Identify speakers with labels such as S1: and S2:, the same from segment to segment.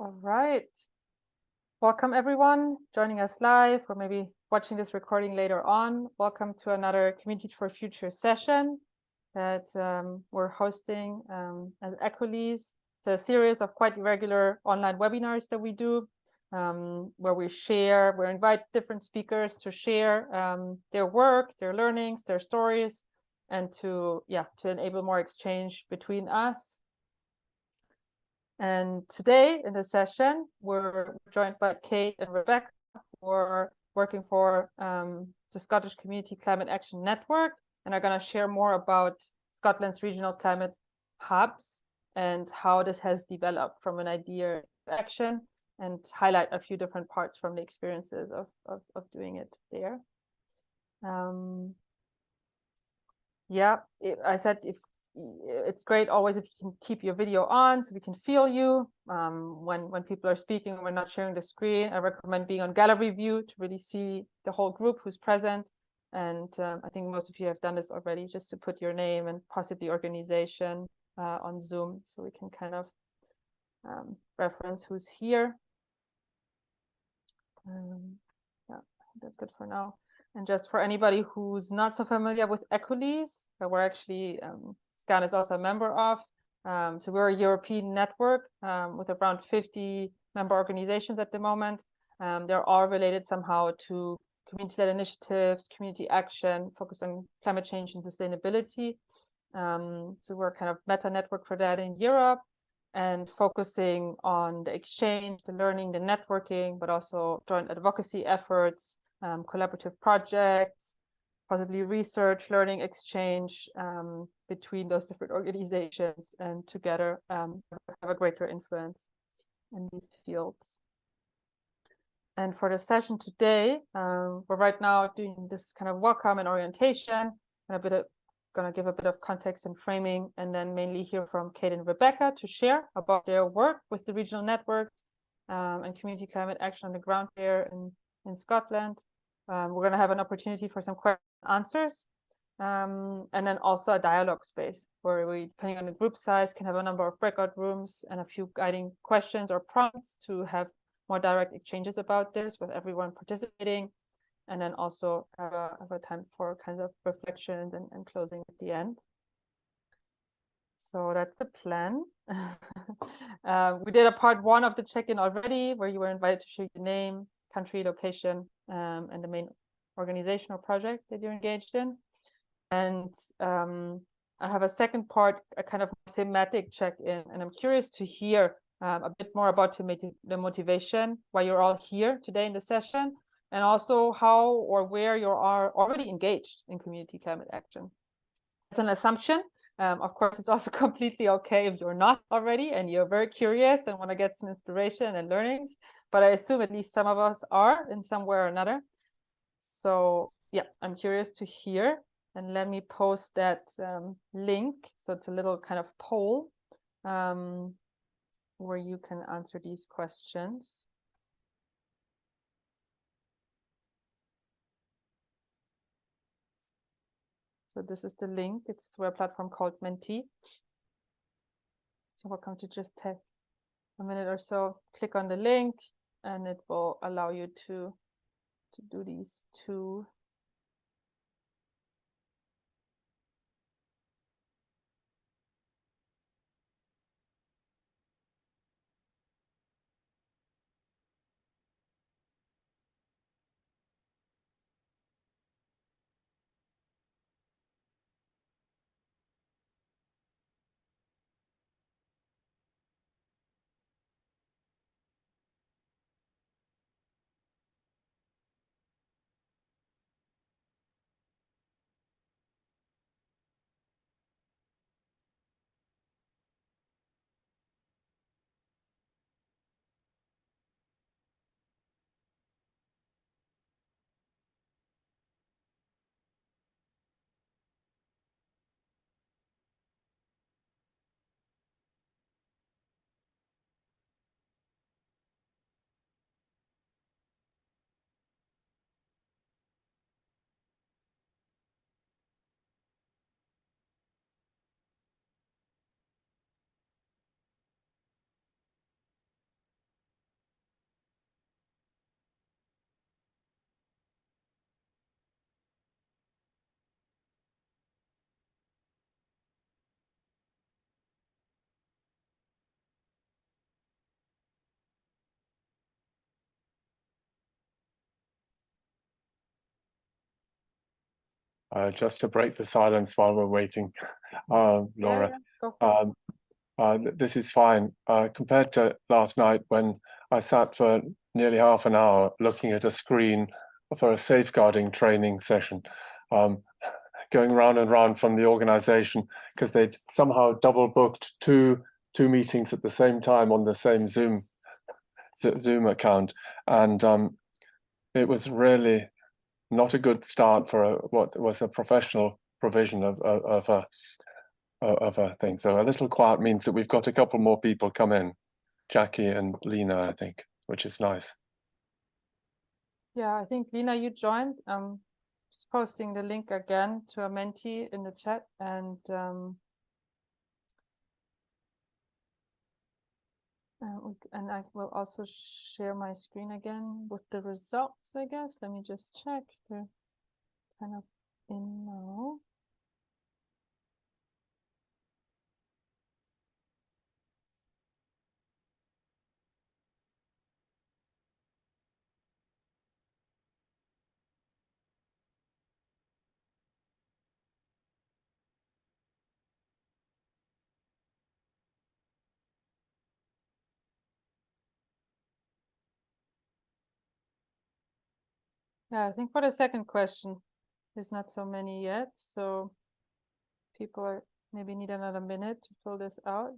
S1: All right. Welcome everyone joining us live or maybe watching this recording later on. Welcome to another Community for Future session that we're hosting as Equilease. It's a series of quite regular online webinars that we do where we invite different speakers to share their work, their learnings, their stories, and to enable more exchange between us. And today in this session, we're joined by Kate and Rebecca, who are working for the Scottish Community Climate Action Network, and are going to share more about Scotland's regional climate hubs and how this has developed from an idea to action, and highlight a few different parts from the experiences of doing it there. I said it's great always if you can keep your video on so we can feel you when people are speaking and we're not sharing the screen. I recommend being on gallery view to really see the whole group who's present. And I think most of you have done this already, just to put your name and possibly organization on Zoom so we can kind of reference who's here. That's good for now. And just for anybody who's not so familiar with Equilease, we're actually SCAN is also a member of. So we're a European network with around 50 member organizations at the moment. They're all related somehow to community-led initiatives, community action, focused on climate change and sustainability. So we're kind of meta network for that in Europe, and focusing on the exchange, the learning, the networking, but also joint advocacy efforts, collaborative projects, possibly research, learning exchange between those different organizations, and together have a greater influence in these fields. And for the session today, we're right now doing this kind of welcome and orientation, and going to give a bit of context and framing, and then mainly hear from Kate and Rebecca to share about their work with the regional networks and community climate action on the ground there in Scotland. We're going to have an opportunity for some questions and answers, and then also a dialogue space where we, depending on the group size, can have a number of breakout rooms and a few guiding questions or prompts to have more direct exchanges about this with everyone participating, and then also have a time for kind of reflections and closing at the end. So that's the plan. We did a part one of the check-in already, where you were invited to share your name, country, location, and the main organization or project that you're engaged in. And I have a second part, a kind of thematic check-in, and I'm curious to hear a bit more about the motivation, why you're all here today in the session, and also how or where you are already engaged in community climate action. It's an assumption. Of course, it's also completely okay if you're not already and you're very curious and want to get some inspiration and learnings, but I assume at least some of us are in some way or another. So yeah, I'm curious to hear, and let me post that link. So it's a little kind of poll where you can answer these questions. So this is the link. It's through a platform called Menti. So welcome to just take a minute or so, click on the link, and it will allow you to do these two.
S2: just to break the silence while we're waiting, Laura.
S1: Yeah, go for it.
S2: This is fine compared to last night when I sat for nearly half an hour looking at a screen for a safeguarding training session, going round and round from the organization because they'd somehow double booked two meetings at the same time on the same Zoom account, and it was really not a good start for what was a professional provision of a thing. So a little quiet means that we've got a couple more people come in, Jackie and Lena, I think, which is nice.
S1: Yeah, I think Lena, you joined. Just posting the link again to a mentee in the chat, and I will also share my screen again with the results, I guess. Let me just check. They're kind of in now. Yeah, I think for the second question, there's not so many yet. So people maybe need another minute to fill this out.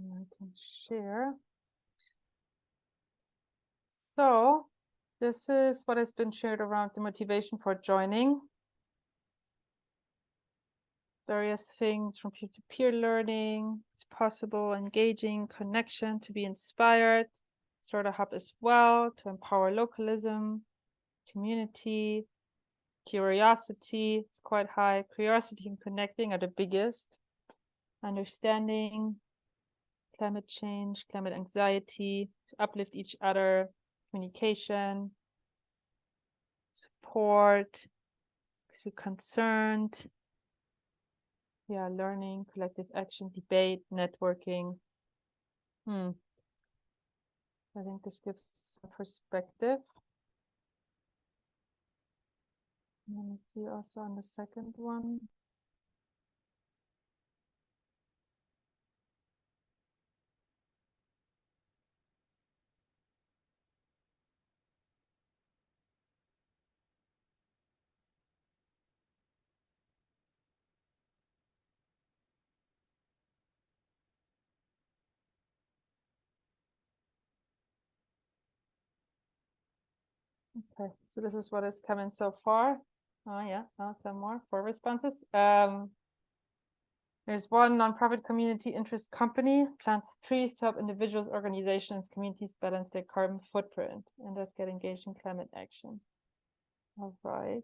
S1: And I can share. So this is what has been shared around the motivation for joining. Various things from peer-to-peer learning, it's possible, engaging, connection, to be inspired, start a hub as well, to empower localism, community, curiosity, it's quite high. Curiosity and connecting are the biggest. Understanding, climate change, climate anxiety, to uplift each other, communication, support, because we're concerned. Yeah, learning, collective action, debate, networking. I think this gives some perspective. Let me see also on the second one. Okay, so this is what is coming so far. Oh yeah, some more 4 responses. There's one nonprofit community interest company plants trees to help individuals, organizations, communities balance their carbon footprint and thus get engaged in climate action. All right.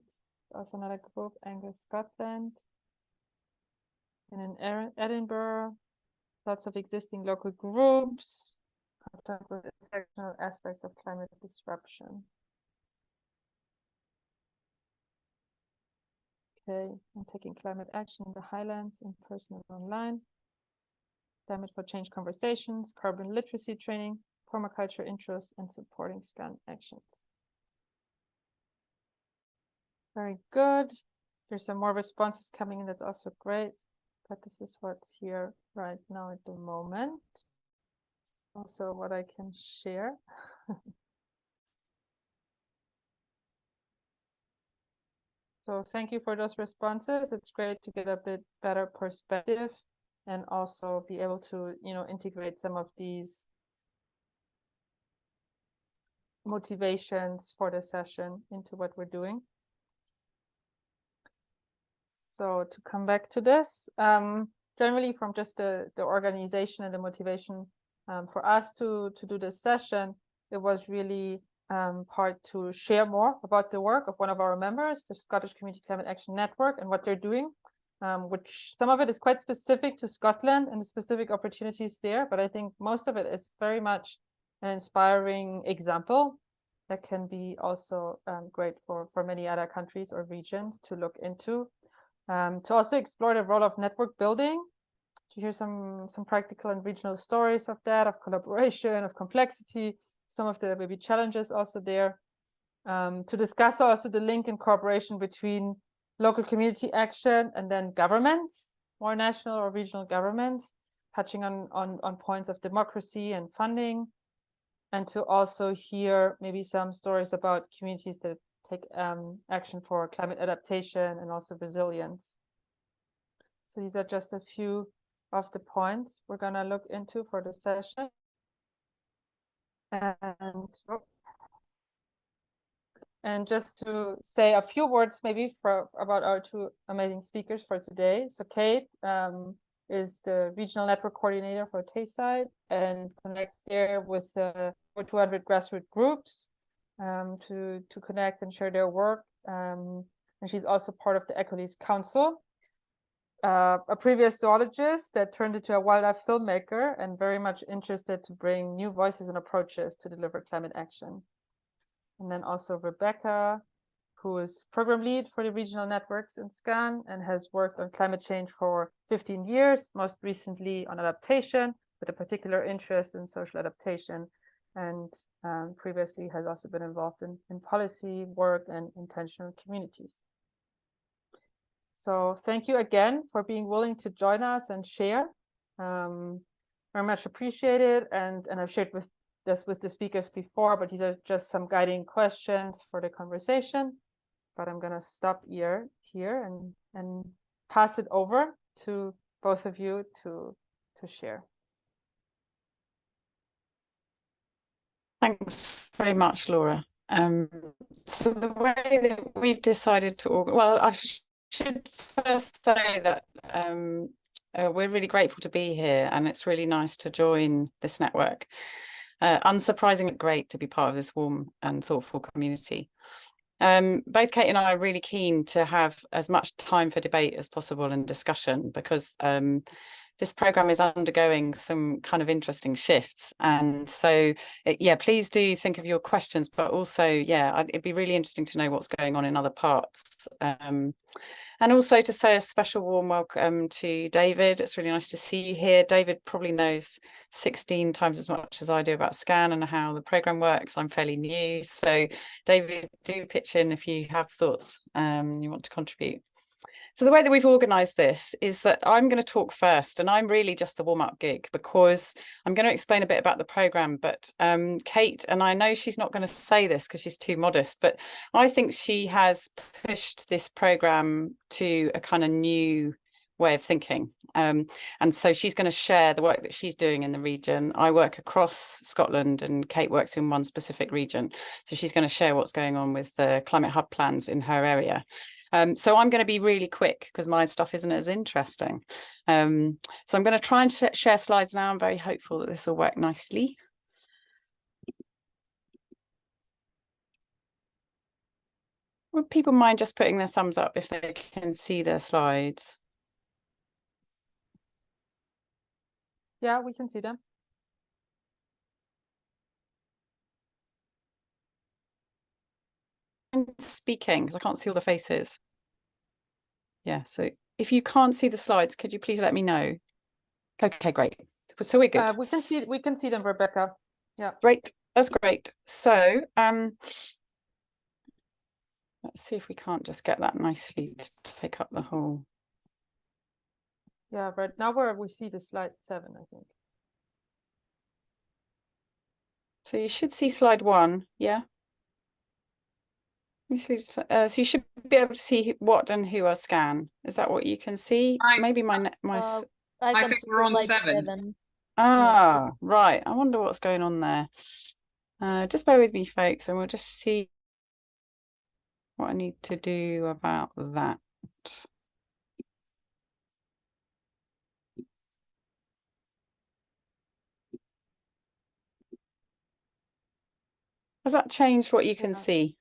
S1: Also another group, Angus, Scotland. And in Edinburgh, lots of existing local groups, contact with intersectional aspects of climate disruption. Okay, I'm taking climate action in the Highlands in person and online. Climate for change conversations, carbon literacy training, permaculture interests, and supporting SCAN actions. Very good. There's some more responses coming in. That's also great. But this is what's here right now at the moment. Also what I can share. So thank you for those responses. It's great to get a bit better perspective and also be able to, integrate some of these motivations for the session into what we're doing. So to come back to this, generally from just the organization and the motivation for us to do this session, it was really part to share more about the work of one of our members, the Scottish Community Climate Action Network, and what they're doing, which some of it is quite specific to Scotland and the specific opportunities there, but I think most of it is very much an inspiring example that can be also great for many other countries or regions to look into, to also explore the role of network building, to hear some practical and regional stories of that, of collaboration, of complexity, some of the maybe challenges also there, to discuss also the link and cooperation between local community action and then governments, more national or regional governments, touching on points of democracy and funding, and to also hear maybe some stories about communities that take action for climate adaptation and also resilience. So these are just a few of the points we're going to look into for the session. And just to say a few words maybe about our two amazing speakers for today. So Kate is the regional network coordinator for Tayside and connects there with over 200 grassroots groups to connect and share their work. And she's also part of the Ecolese Council, a previous zoologist that turned into a wildlife filmmaker and very much interested to bring new voices and approaches to deliver climate action. And then also Rebecca, who is program lead for the regional networks in SCAN and has worked on climate change for 15 years, most recently on adaptation, with a particular interest in social adaptation, and previously has also been involved in policy work and intentional communities. So thank you again for being willing to join us and share. Very much appreciated, and I've shared with the speakers before, but these are just some guiding questions for the conversation. But I'm going to stop here and pass it over to both of you to share.
S3: Thanks very much, Laura. So the way that we've decided to well, I should first say that we're really grateful to be here, and it's really nice to join this network. Unsurprisingly great to be part of this warm and thoughtful community. Both Kate and I are really keen to have as much time for debate as possible and discussion, because this programme is undergoing some kind of interesting shifts. And so, yeah, please do think of your questions, but also, yeah, it'd be really interesting to know what's going on in other parts. And also to say a special warm welcome to David. It's really nice to see you here. David probably knows 16 times as much as I do about SCAN and how the programme works. I'm fairly new. So David, do pitch in if you have thoughts you want to contribute. So the way that we've organised this is that I'm going to talk first, and I'm really just the warm-up gig, because I'm going to explain a bit about the programme. But Kate, and I know she's not going to say this because she's too modest, but I think she has pushed this programme to a kind of new way of thinking. And so she's going to share the work that she's doing in the region. I work across Scotland and Kate works in one specific region. So she's going to share what's going on with the climate hub plans in her area. So I'm going to be really quick because my stuff isn't as interesting. So I'm going to try and share slides now. I'm very hopeful that this will work nicely. Would people mind just putting their thumbs up if they can see their slides?
S1: Yeah, we can see them.
S3: I'm speaking because I can't see all the faces. Yeah, so if you can't see the slides, could you please let me know? Okay, great. So we're good.
S1: We can see them, Rebecca. Yeah.
S3: Great. That's great. So let's see if we can't just get that nicely to take up the whole.
S1: Yeah, right now we see the slide 7, I think.
S3: So you should see slide 1, yeah? So you should be able to see what and who are SCAN. Is that what you can see? Maybe my
S4: I think we're on 7.
S3: Ah, right. I wonder what's going on there. Just bear with me, folks, and we'll just see what I need to do about that. Has that changed what you can
S1: Yeah.
S3: see?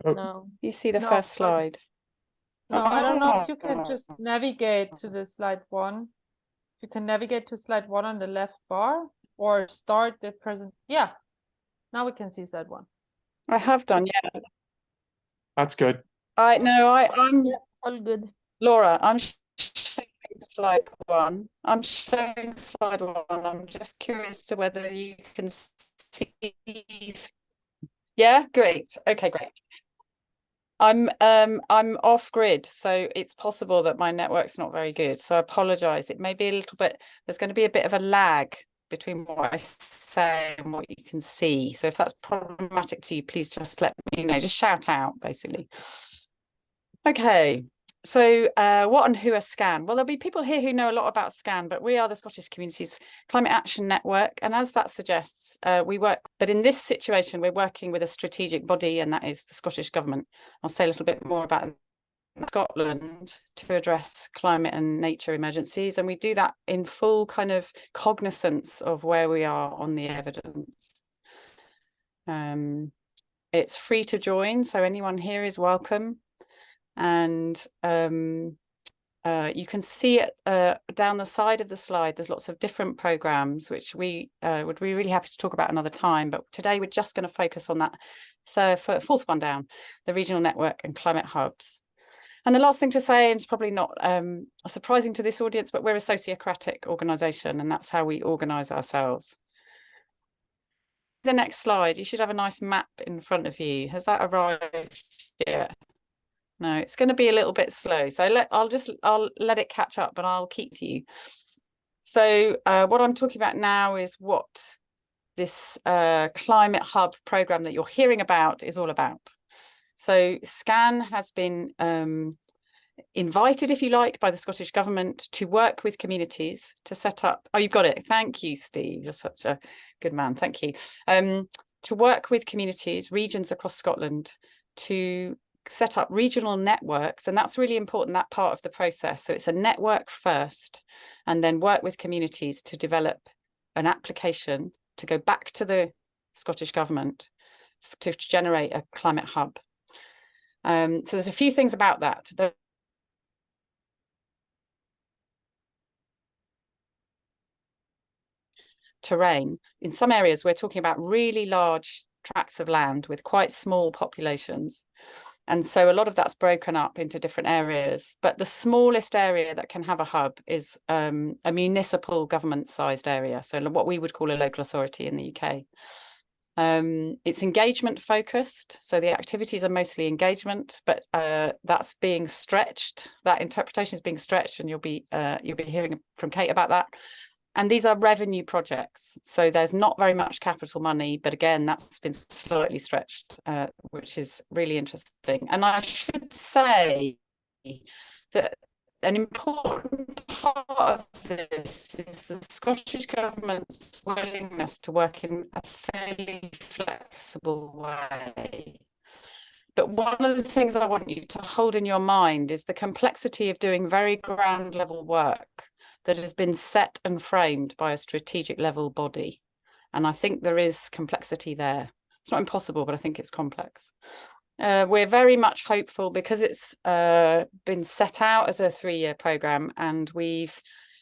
S4: No.
S3: You see the
S1: No,
S3: first
S1: but-
S3: slide?
S1: No, I don't know if you can
S3: Oh.
S1: just navigate to the slide 1. You can navigate to slide 1 on the left bar or start the present. Yeah, now we can see slide 1.
S3: I have done, yeah.
S2: That's good.
S3: I'm
S4: Yeah, all good.
S3: Laura, I'm showing slide 1. I'm showing slide 1. I'm just curious to whether you can see. Yeah, great. Okay, great. I'm off grid, so it's possible that my network's not very good. So I apologize. It may be a little bit, there's going to be a bit of a lag between what I say and what you can see. So if that's problematic to you, please just let me know. Just shout out, basically. Okay. So what and who are SCAN? Well, there'll be people here who know a lot about SCAN, but we are the Scottish Communities Climate Action Network. And as that suggests, we work, but in this situation, we're working with a strategic body, and that is the Scottish Government. I'll say a little bit more about Scotland to address climate and nature emergencies. And we do that in full kind of cognizance of where we are on the evidence. It's free to join, so anyone here is welcome. And you can see it down the side of the slide. There's lots of different programs, which we would be really happy to talk about another time. But today we're just going to focus on that fourth one down, the regional network and climate hubs. And the last thing to say, and it's probably not surprising to this audience, but we're a sociocratic organisation, and that's how we organise ourselves. The next slide, you should have a nice map in front of you. Has that arrived yet? No, it's going to be a little bit slow. So I'll let it catch up, but I'll keep you. So what I'm talking about now is what this Climate Hub program that you're hearing about is all about. So SCAN has been invited, if you like, by the Scottish Government to work with communities to set up. Oh, you've got it. Thank you, Steve. You're such a good man. Thank you. To work with communities, regions across Scotland to set up regional networks, and that's really important, that part of the process. So it's a network first, and then work with communities to develop an application to go back to the Scottish Government to generate a climate hub. So there's a few things about that. Terrain. In some areas, we're talking about really large tracts of land with quite small populations. And so a lot of that's broken up into different areas. But the smallest area that can have a hub is a municipal government-sized area. So what we would call a local authority in the UK. It's engagement focused. So the activities are mostly engagement, but that's being stretched. That interpretation is being stretched, and you'll be hearing from Kate about that. And these are revenue projects. So there's not very much capital money, but again, that's been slightly stretched, which is really interesting. And I should say that an important part of this is the Scottish Government's willingness to work in a fairly flexible way. But one of the things I want you to hold in your mind is the complexity of doing very ground level work that has been set and framed by a strategic level body. And I think there is complexity there. It's not impossible, but I think it's complex. We're very much hopeful because it's been set out as a 3-year programme, and we've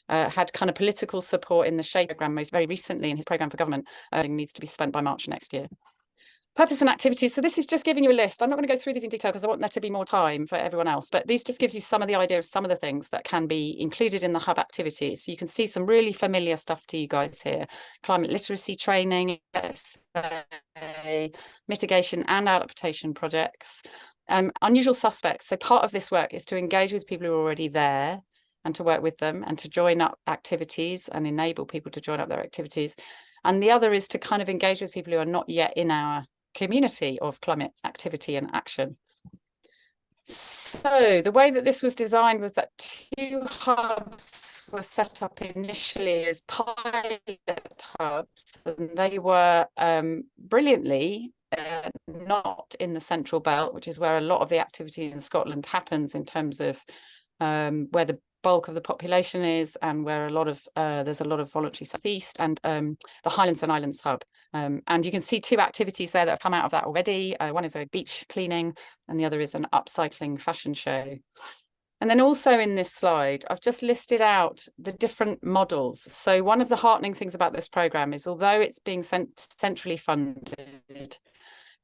S3: had kind of political support in the SHAPE programme most very recently, in his programme for government needs to be spent by March next year. Purpose and activities. So this is just giving you a list. I'm not going to go through these in detail because I want there to be more time for everyone else, but these just gives you some of the idea of some of the things that can be included in the hub activities. So you can see some really familiar stuff to you guys here. Climate literacy training, mitigation and adaptation projects, unusual suspects. So part of this work is to engage with people who are already there and to work with them and to join up activities and enable people to join up their activities. And the other is to kind of engage with people who are not yet in our community of climate activity and action. So the way that this was designed was that 2 hubs were set up initially as pilot hubs, and they were brilliantly not in the central belt, which is where a lot of the activity in Scotland happens in terms of where the bulk of the population is, and where a lot of there's a lot of voluntary southeast, and the Highlands and Islands Hub. And you can see two activities there that have come out of that already. One is a beach cleaning, and the other is an upcycling fashion show. And then also in this slide, I've just listed out the different models. So one of the heartening things about this programme is, although it's being centrally funded,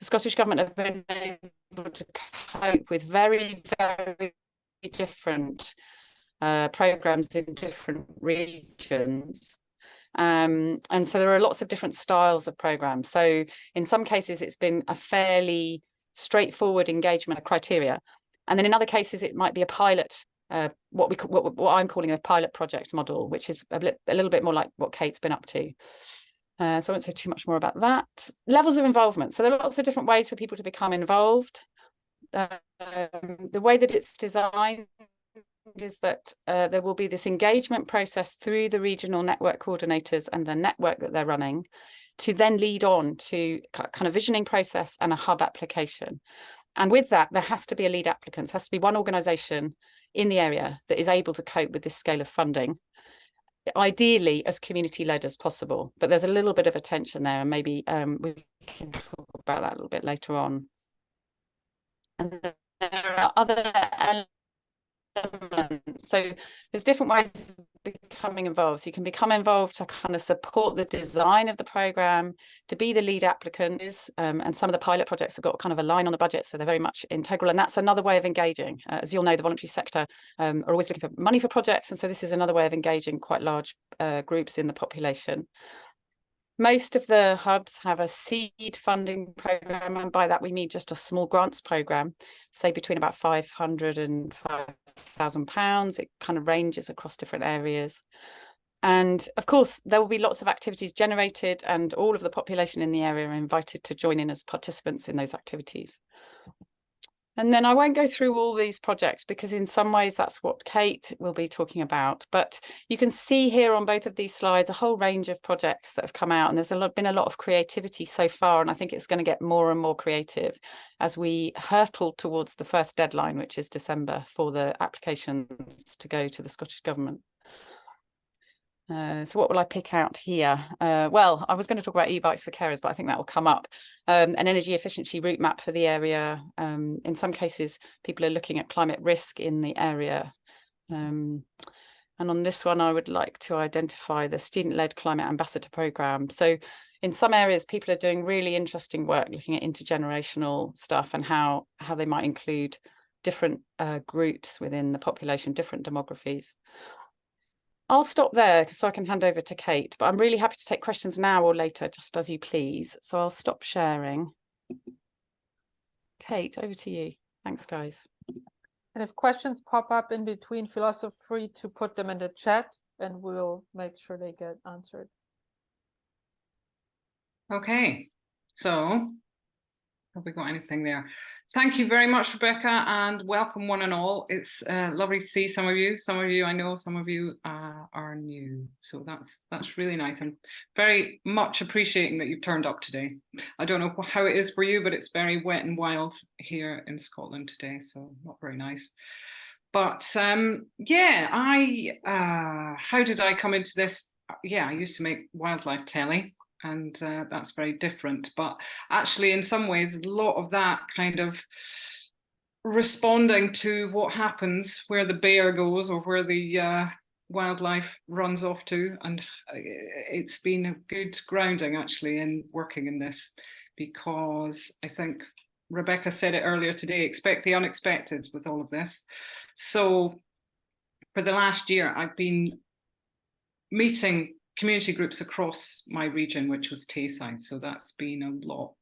S3: the Scottish Government have been able to cope with very, very different programmes in different regions. And so there are lots of different styles of programmes. So in some cases, it's been a fairly straightforward engagement criteria. And then in other cases, it might be a pilot, what I'm calling a pilot project model, which is a little bit more like what Kate's been up to. So I won't say too much more about that. Levels of involvement. So there are lots of different ways for people to become involved. The way that it's designed is that there will be this engagement process through the regional network coordinators and the network that they're running, to then lead on to kind of visioning process and a hub application. And with that, there has to be a lead applicant. There has to be one organisation in the area that is able to cope with this scale of funding, ideally as community-led as possible. But there's a little bit of a tension there, and maybe we can talk about that a little bit later on. And there are other elements. So there's different ways of becoming involved. So you can become involved to kind of support the design of the programme, to be the lead applicant, and some of the pilot projects have got kind of a line on the budget, so they're very much integral, and that's another way of engaging. As you'll know, the voluntary sector are always looking for money for projects, and so this is another way of engaging quite large groups in the population. Most of the hubs have a seed funding programme, and by that we mean just a small grants programme, say between about £500 and £5,000. It kind of ranges across different areas. And of course, there will be lots of activities generated, and all of the population in the area are invited to join in as participants in those activities. And then I won't go through all these projects, because in some ways that's what Kate will be talking about. But you can see here on both of these slides a whole range of projects that have come out, and there's been a lot of creativity so far, and I think it's going to get more and more creative as we hurtle towards the first deadline, which is December, for the applications to go to the Scottish Government. So what will I pick out here? Well, I was going to talk about e-bikes for carers, but I think that will come up. An energy efficiency route map for the area. In some cases, people are looking at climate risk in the area. And on this one, I would like to identify the student-led climate ambassador programme. So in some areas, people are doing really interesting work looking at intergenerational stuff and how they might include different groups within the population, different demographies. I'll stop there so I can hand over to Kate, but I'm really happy to take questions now or later, just as you please. So I'll stop sharing. Kate, over to you. Thanks, guys.
S1: And if questions pop up in between, feel also free to put them in the chat, and we'll make sure they get answered.
S5: Okay, so have we got anything there? Thank you very much, Rebecca, and welcome one and all. It's lovely to see some of you. Some of you I know, some of you are new. So that's really nice. I'm very much appreciating that you've turned up today. I don't know how it is for you, but it's very wet and wild here in Scotland today, so not very nice. But yeah, how did I come into this? Yeah, I used to make wildlife telly, and that's very different. But actually, in some ways, a lot of that kind of responding to what happens where the bear goes or where the wildlife runs off to. And it's been a good grounding, actually, in working in this, because I think Rebecca said it earlier today, expect the unexpected with all of this. So for the last year, I've been meeting community groups across my region, which was Tayside. So that's been a lot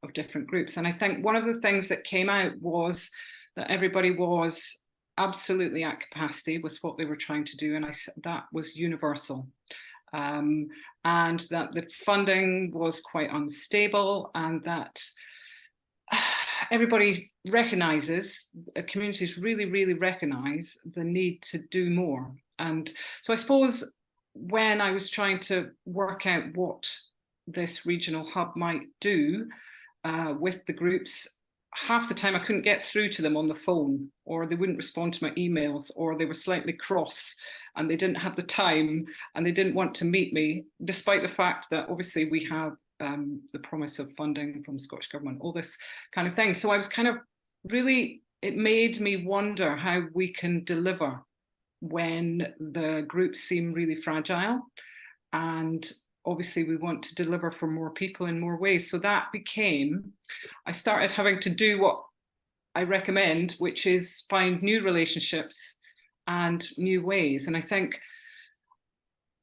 S5: of different groups. And I think one of the things that came out was that everybody was absolutely at capacity with what they were trying to do. And that was universal. And that the funding was quite unstable, and that everybody recognises, communities really, really recognise the need to do more. And so I suppose when I was trying to work out what this regional hub might do with the groups, half the time I couldn't get through to them on the phone, or they wouldn't respond to my emails, or they were slightly cross and they didn't have the time and they didn't want to meet me, despite the fact that obviously we have the promise of funding from the Scottish Government, all this kind of thing. So I was kind of really, it made me wonder how we can deliver when the groups seem really fragile. And obviously we want to deliver for more people in more ways. So that became, I started having to do what I recommend, which is find new relationships and new ways. And I think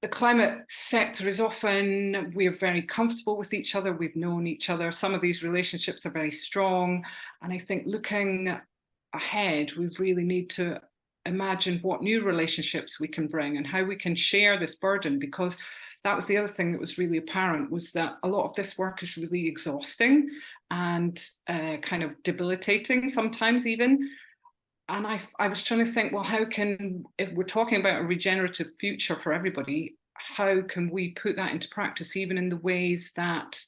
S5: the climate sector is often, we're very comfortable with each other, we've known each other, some of these relationships are very strong. And I think looking ahead, we really need to imagine what new relationships we can bring and how we can share this burden, because that was the other thing that was really apparent, was that a lot of this work is really exhausting and kind of debilitating sometimes even. And I was trying to think, well, how can, if we're talking about a regenerative future for everybody, how can we put that into practice, even in the ways that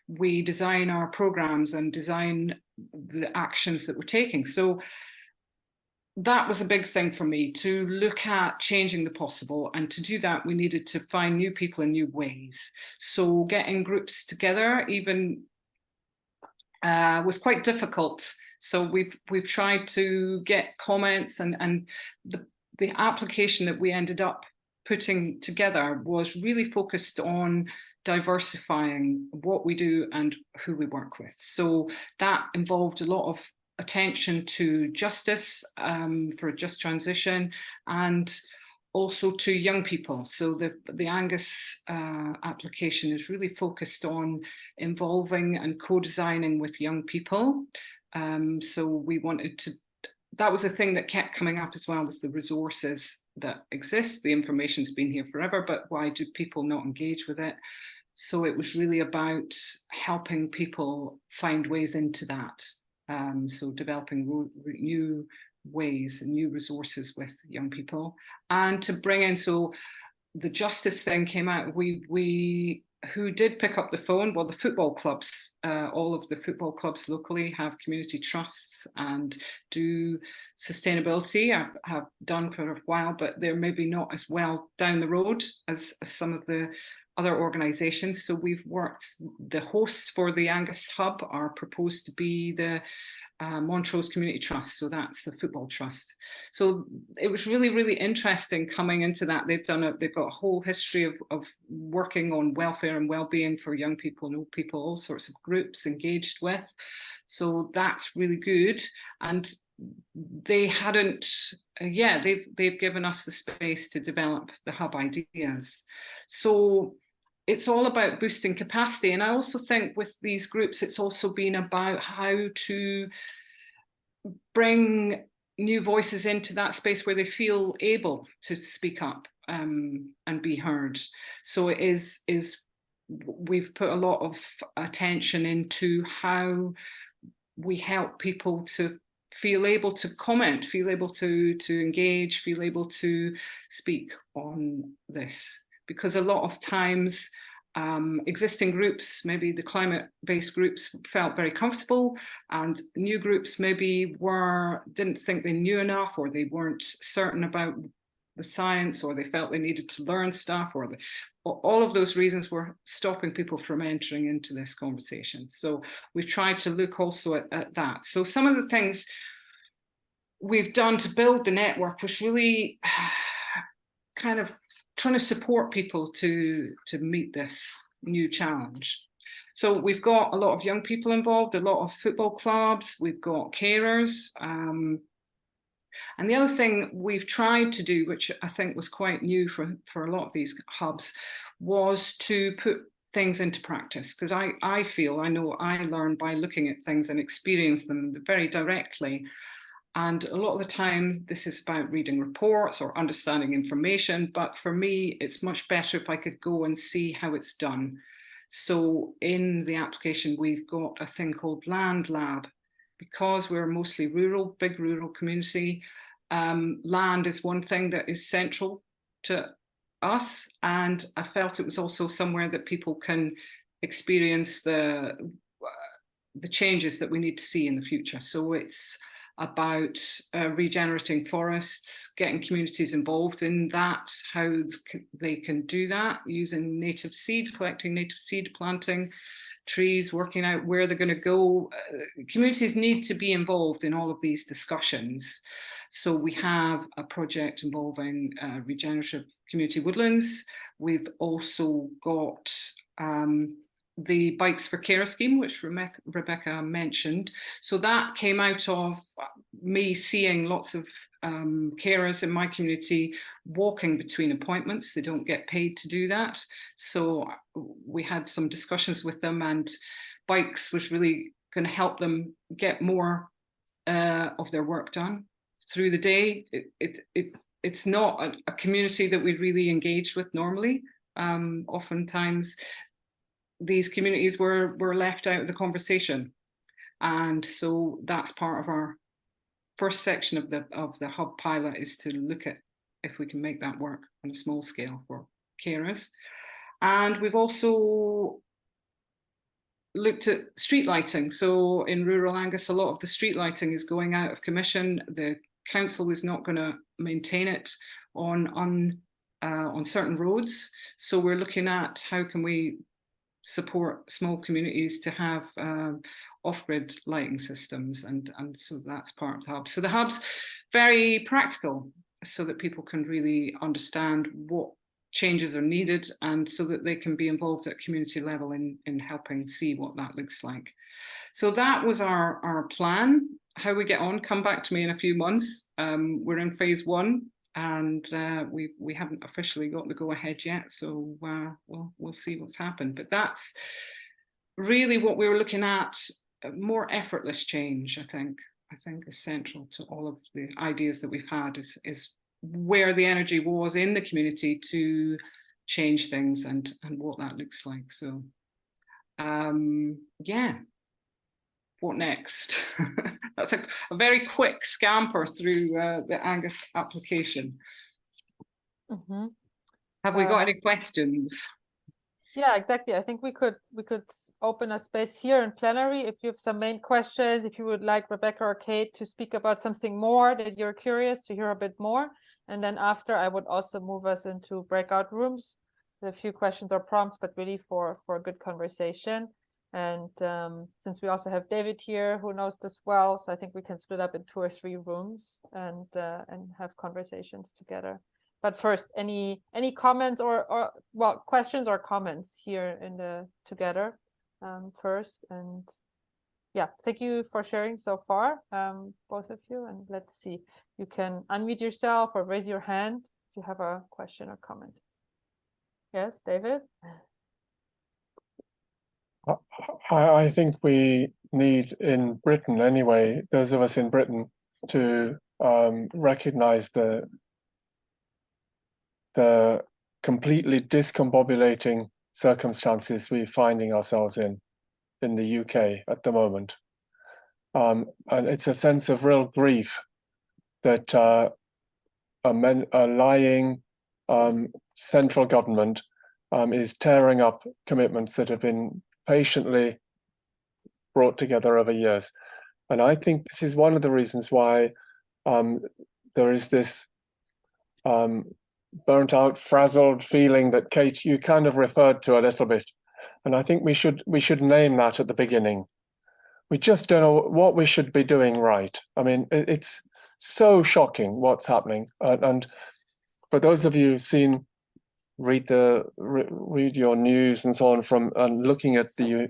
S5: we design our programs and design the actions that we're taking? So that was a big thing for me, to look at changing the possible. And to do that, we needed to find new people in new ways. So getting groups together even was quite difficult. So we've tried to get comments, and the application that we ended up putting together was really focused on diversifying what we do and who we work with. So that involved a lot of attention to justice for a just transition, and also to young people. So the Angus application is really focused on involving and co-designing with young people. So we wanted to, that was the thing that kept coming up as well, was the resources that exist. The information's been here forever, but why do people not engage with it? So it was really about helping people find ways into that. So developing new ways and new resources with young people, and to bring in, so the justice thing came out, we who did pick up the phone, well, the football clubs, all of the football clubs locally have community trusts and do sustainability, have done for a while, but they're maybe not as well down the road as some of the other organisations. So we've worked, the hosts for the Angus Hub are proposed to be the Montrose Community Trust, so that's the football trust. So it was really, really interesting coming into that. They've got a whole history of working on welfare and well-being for young people and old people, all sorts of groups engaged with. So that's really good. And they hadn't, they've given us the space to develop the hub ideas. So it's all about boosting capacity. And I also think with these groups, it's also been about how to bring new voices into that space where they feel able to speak up and be heard. So it is we've put a lot of attention into how we help people to feel able to comment, feel able to engage, feel able to speak on this. Because a lot of times existing groups, maybe the climate-based groups, felt very comfortable, and new groups maybe didn't think they knew enough, or they weren't certain about the science, or they felt they needed to learn stuff, or all of those reasons were stopping people from entering into this conversation. So we've tried to look also at that. So some of the things we've done to build the network was really kind of trying to support people to meet this new challenge. So we've got a lot of young people involved, a lot of football clubs, we've got carers. And the other thing we've tried to do, which I think was quite new for a lot of these hubs, was to put things into practice. Because I know I learn by looking at things and experience them very directly. And a lot of the times this is about reading reports or understanding information, but for me, it's much better if I could go and see how it's done. So in the application, we've got a thing called Land Lab. Because we're mostly rural, big rural community, land is one thing that is central to us. And I felt it was also somewhere that people can experience the the changes that we need to see in the future. So it's about regenerating forests, getting communities involved in that, how they can do that using native seed, collecting native seed, planting trees, working out where they're going to go. Communities need to be involved in all of these discussions. So we have a project involving regenerative community woodlands. We've also got the Bikes for Care scheme, which Rebecca mentioned. So that came out of me seeing lots of carers in my community walking between appointments. They don't get paid to do that. So we had some discussions with them, and Bikes was really going to help them get more of their work done through the day. It's not a community that we really engaged with normally. Oftentimes these communities were left out of the conversation, and so that's part of our first section of the hub pilot, is to look at if we can make that work on a small scale for carers. And we've also looked at street lighting. So in rural Angus, a lot of the street lighting is going out of commission. The council is not going to maintain it on certain roads. So we're looking at how can we support small communities to have off-grid lighting systems, and so that's part of the hub. So the hub's very practical, so that people can really understand what changes are needed, and so that they can be involved at community level in helping see what that looks like. So that was our plan. How we get on, come back to me in a few months. We're in phase 1, and we haven't officially got the go ahead yet, so we'll see what's happened. But that's really what we were looking at. More effortless change, I think is central to all of the ideas that we've had, is where the energy was in the community to change things, and what that looks like. So yeah, what next? That's a very quick scamper through the Angus application.
S1: Mm-hmm.
S5: Have we got any questions?
S1: Yeah, exactly. I think we could open a space here in plenary if you have some main questions, if you would like Rebecca or Kate to speak about something more that you're curious to hear a bit more. And then after, I would also move us into breakout rooms. A few questions or prompts, but really for a good conversation. And since we also have David here who knows this well, so I think we can split up in 2 or 3 rooms and have conversations together. But first, any comments or well, questions or comments here in the together first? And yeah, thank you for sharing so far, both of you. And let's see, you can unmute yourself or raise your hand if you have a question or comment. Yes, David?
S2: I think we need, in Britain anyway, those of us in Britain, to recognize the completely discombobulating circumstances we're finding ourselves in the UK at the moment. And it's a sense of real grief that a lying central government is tearing up commitments that have been patiently brought together over years. And I think this is one of the reasons why there is this burnt out, frazzled feeling that, Kate, you kind of referred to a little bit. And I think we should name that at the beginning. We just don't know what we should be doing right. I mean, it's so shocking what's happening. And for those of you who've read your news and so on from looking at the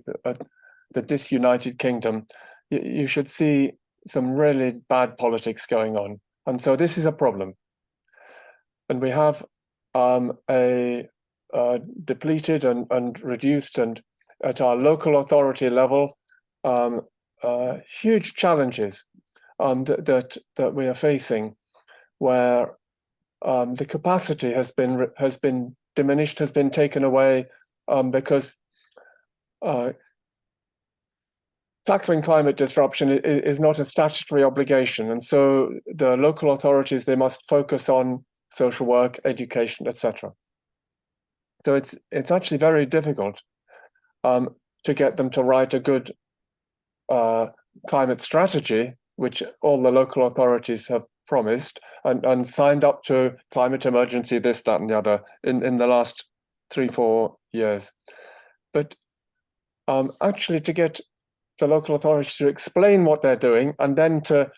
S2: disunited kingdom, you should see some really bad politics going on. And so this is a problem. And we have a depleted and reduced, and at our local authority level, huge challenges that we are facing, where the capacity has been diminished, has been taken away, because tackling climate disruption is not a statutory obligation, and so the local authorities, they must focus on social work, education, etc. So it's actually very difficult to get them to write a good climate strategy, which all the local authorities have promised and signed up to climate emergency, this, that, and the other in the last 3-4 years. But actually to get the local authorities to explain what they're doing and then to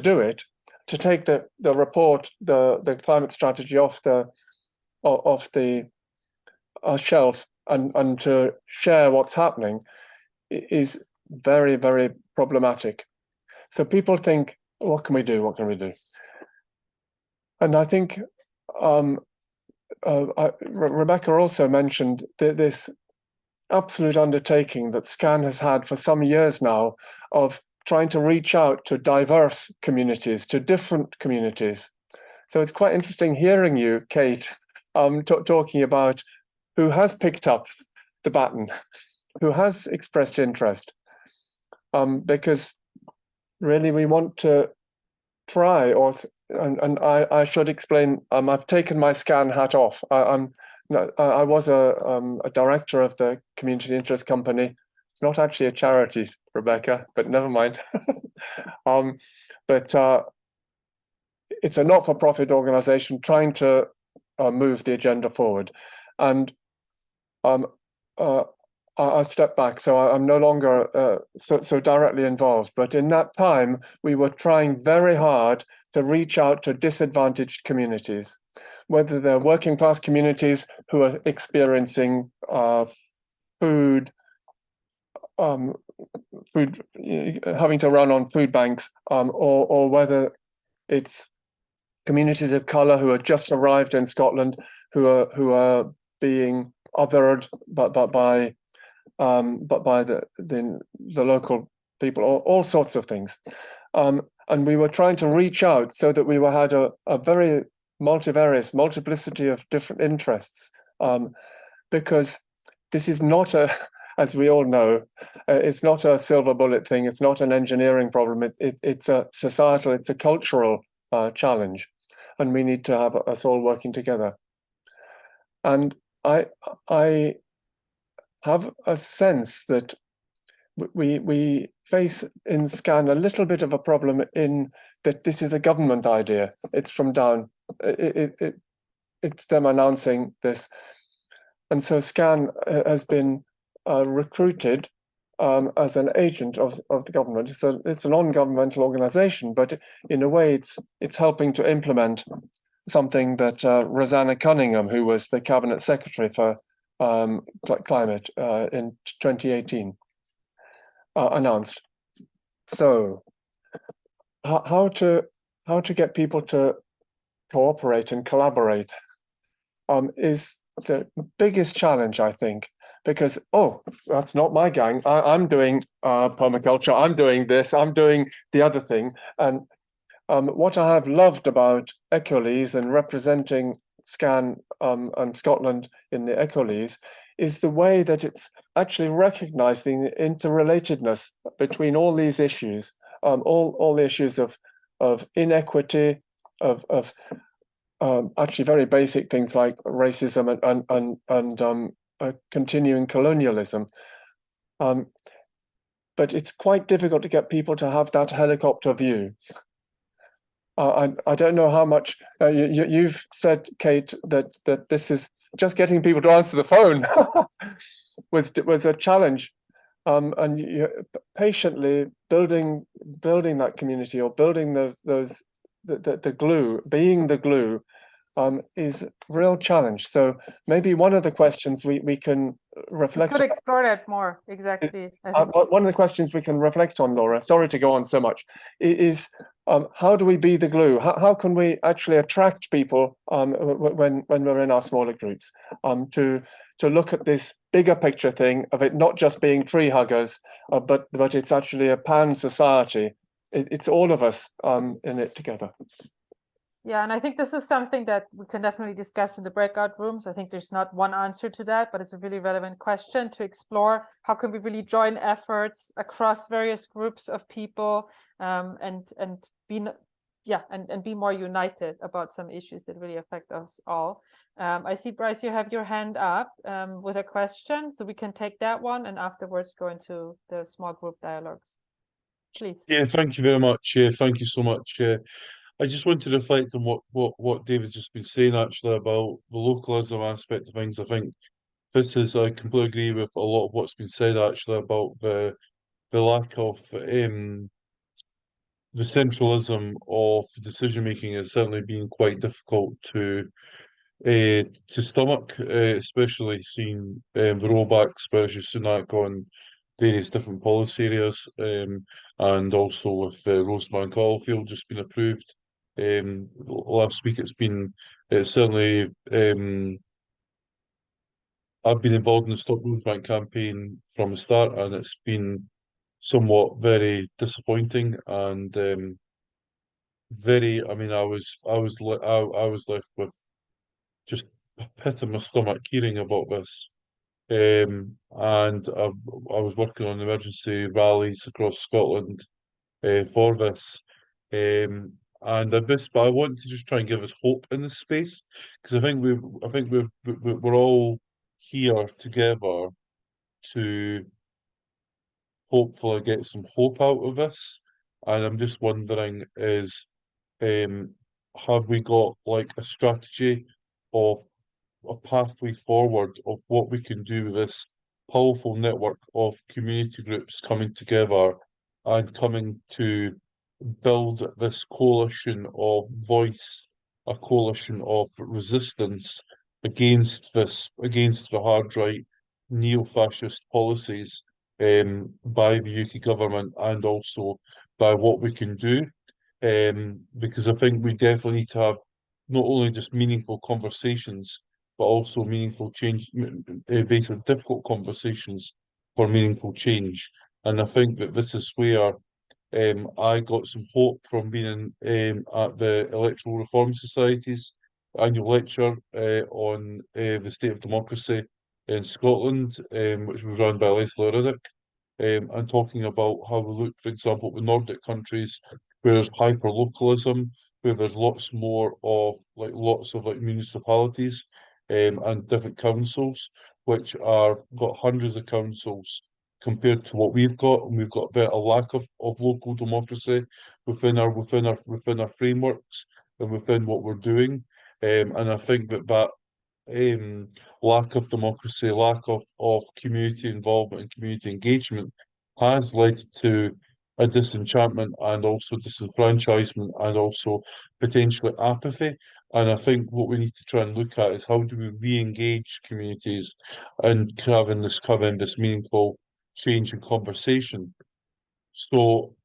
S2: do it, to take the report, the climate strategy off the shelf and to share what's happening is very, very problematic. So people think, what can we do? What can we do? And I think Rebecca also mentioned this absolute undertaking that SCAN has had for some years now of trying to reach out to diverse communities, to different communities. So it's quite interesting hearing you, Kate, talking about who has picked up the baton, who has expressed interest, because really we want to try, and I should explain, I've taken my SCAN hat off. I was a director of the Community Interest Company. It's not actually a charity, Rebecca, but never mind. But it's a not-for-profit organization trying to move the agenda forward. And I stepped back, so I'm no longer so directly involved. But in that time, we were trying very hard to reach out to disadvantaged communities, whether they're working class communities who are experiencing food, having to run on food banks, or whether it's communities of colour who have just arrived in Scotland, who are being othered by the local people, all sorts of things. And we were trying to reach out so that we had a very multiplicity of different interests, because this is not as we all know, it's not a silver bullet thing. It's not an engineering problem. It's a societal, it's a cultural challenge, and we need to have us all working together. And I have a sense that we face in SCAN a little bit of a problem in that this is a government idea. It's from down. It's them announcing this, and so SCAN has been recruited as an agent of the government. It's a non-governmental organization, but in a way, it's helping to implement something that Rosanna Cunningham, who was the cabinet secretary for climate in 2018, announced. So, how to get people to cooperate and collaborate is the biggest challenge, I think, because that's not my gang. I'm doing permaculture. I'm doing this. I'm doing the other thing. And what I have loved about Ecolese and representing SCAN and Scotland in the Ecolese is the way that it's actually recognizing the interrelatedness between all these issues, all the issues of inequity, of actually very basic things like racism and continuing colonialism. But it's quite difficult to get people to have that helicopter view. I don't know how much you've said, Kate, that this is just getting people to answer the phone with a challenge, and you patiently building that community, or building the glue, being the glue, is a real challenge. So maybe one of the questions we can reflect.
S1: We could explore that more. Exactly.
S2: One of the questions we can reflect on, Laura, sorry to go on so much, is how do we be the glue? How can we actually attract people when we're in our smaller groups to look at this bigger picture thing of it not just being tree huggers, but it's actually a pan society. It's all of us in it together.
S1: Yeah, and I think this is something that we can definitely discuss in the breakout rooms. I think there's not one answer to that, but it's a really relevant question to explore. How can we really join efforts across various groups of people and be and be more united about some issues that really affect us all. I see, Bryce, you have your hand up with a question, so we can take that one and afterwards go into the small group dialogues. Please.
S6: Yeah, thank you very much. Thank you so much. I just want to reflect on what David's just been saying actually about the localism aspect of things. I think I completely agree with a lot of what's been said actually about the lack of the centralism of decision making has certainly been quite difficult to stomach, especially seeing the rollbacks by Rishi Sunak on various different policy areas, and also with Rosebank Oilfield just been approved last week. It's certainly I've been involved in the Stop Rosebank campaign from the start, and it's been somewhat very disappointing and very. I mean, I was left with just a pit in my stomach hearing about this. And I was working on emergency rallies across Scotland for this. And but I want to just try and give us hope in this space, because I think we're all here together to hopefully get some hope out of this. And I'm just wondering have we got like a strategy of a pathway forward of what we can do with this powerful network of community groups coming together and coming to build this coalition of voice, a coalition of resistance against the hard right neo-fascist policies by the UK government, and also by what we can do. Because I think we definitely need to have not only just meaningful conversations, but also meaningful change, basically difficult conversations for meaningful change. And I think that this is where I got some hope from being at the Electoral Reform Society's annual lecture on the state of democracy in Scotland, which was run by Leslie Riddick, and talking about how we look, for example, at the Nordic countries, where there's hyper-localism, where there's lots of municipalities and different councils, which are got hundreds of councils compared to what we've got, and we've got a lack of local democracy within our frameworks and within what we're doing. And I think that lack of democracy, lack of community involvement and community engagement has led to a disenchantment and also disenfranchisement and also potentially apathy. And I think what we need to try and look at is how do we re-engage communities and having this meaningful change and conversation. So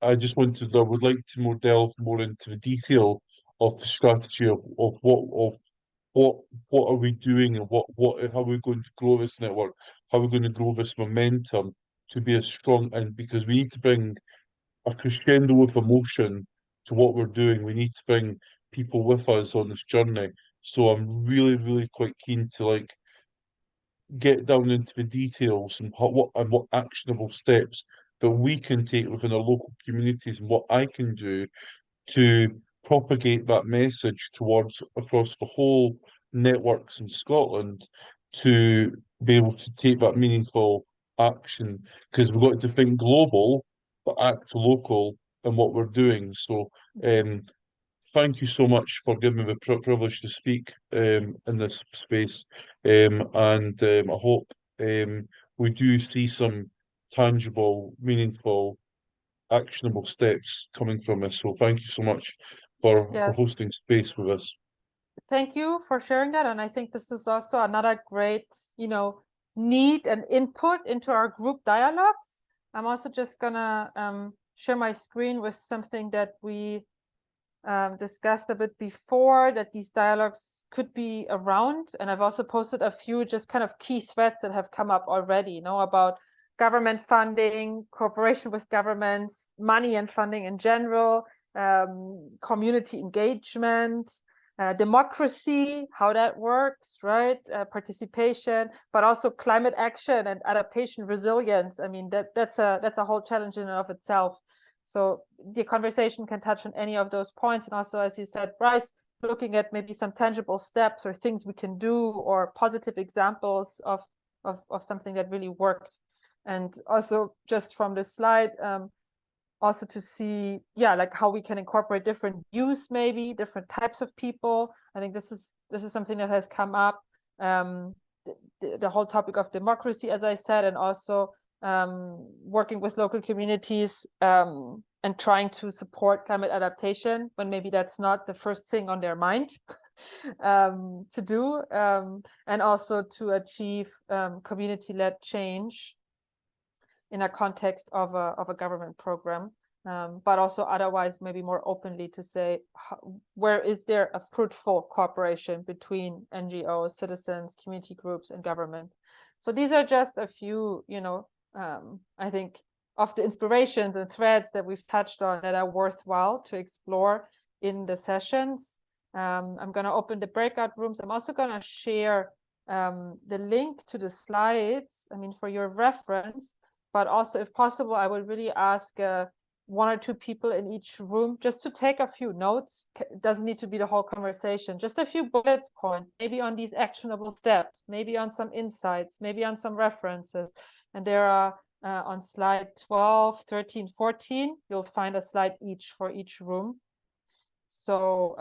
S6: I would like to delve more into the detail of the strategy of what are we doing, and how are we going to grow this network, how are we going to grow this momentum to be as strong, and because we need to bring a crescendo of emotion to what we're doing. We need to bring people with us on this journey. So I'm really, really quite keen to get down into the details and what actionable steps that we can take within our local communities, and what I can do to propagate that message across the whole networks in Scotland, to be able to take that meaningful action, because we've got to think global but act local in what we're doing. So thank you so much for giving me the privilege to speak in this space, and I hope we do see some tangible, meaningful, actionable steps coming from this. So thank you so much for hosting space with us.
S1: Thank you for sharing that. And I think this is also another great, need and input into our group dialogues. I'm also just gonna share my screen with something that we discussed a bit before, that these dialogues could be around. And I've also posted a few just kind of key threads that have come up already, about government funding, cooperation with governments, money and funding in general, community engagement, democracy, how that works, right? Participation, but also climate action and adaptation resilience. I mean, that's a whole challenge in and of itself. So the conversation can touch on any of those points. And also, as you said, Bryce, looking at maybe some tangible steps or things we can do or positive examples of something that really worked. And also just from this slide, also to see, yeah, like how we can incorporate different views, maybe different types of people. I think this is something that has come up. The whole topic of democracy, as I said, and also working with local communities and trying to support climate adaptation when maybe that's not the first thing on their mind to do, and also to achieve community-led change in a context of a government program, but also otherwise maybe more openly to say, where is there a fruitful cooperation between NGOs, citizens, community groups, and government? So these are just a few, I think, of the inspirations and threads that we've touched on that are worthwhile to explore in the sessions. I'm going to open the breakout rooms. I'm also going to share the link to the slides, for your reference. But also, if possible, I would really ask one or two people in each room just to take a few notes. It doesn't need to be the whole conversation, just a few bullet points, maybe on these actionable steps, maybe on some insights, maybe on some references. And there are on slide 12, 13, 14, you'll find a slide each for each room. So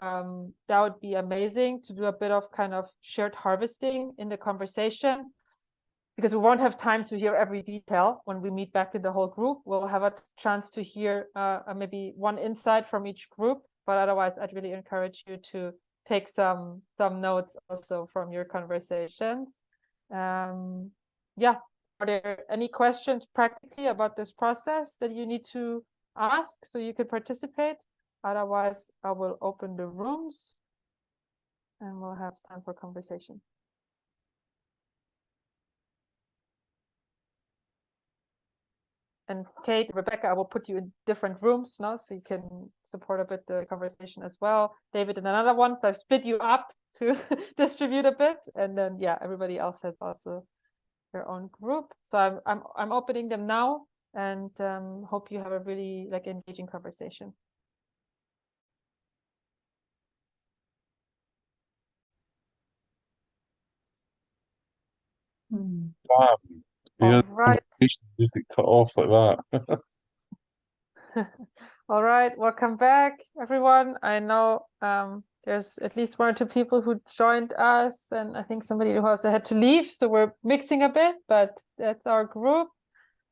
S1: that would be amazing to do a bit of kind of shared harvesting in the conversation, because we won't have time to hear every detail when we meet back in the whole group. We'll have a chance to hear maybe one insight from each group, but otherwise I'd really encourage you to take some notes also from your conversations. Yeah, are there any questions practically about this process that you need to ask so you can participate? Otherwise, I will open the rooms and we'll have time for conversation. And Kate, Rebecca, I will put you in different rooms now so you can support a bit the conversation as well. David in another one, so I've split you up to distribute a bit, and then yeah, everybody else has also their own group. So I'm opening them now, and hope you have a really engaging conversation.
S6: Wow.
S1: All right.
S6: Just get cut off like that.
S1: All right, welcome back, everyone. I know there's at least one or two people who joined us, and I think somebody who also had to leave, so we're mixing a bit, but that's our group.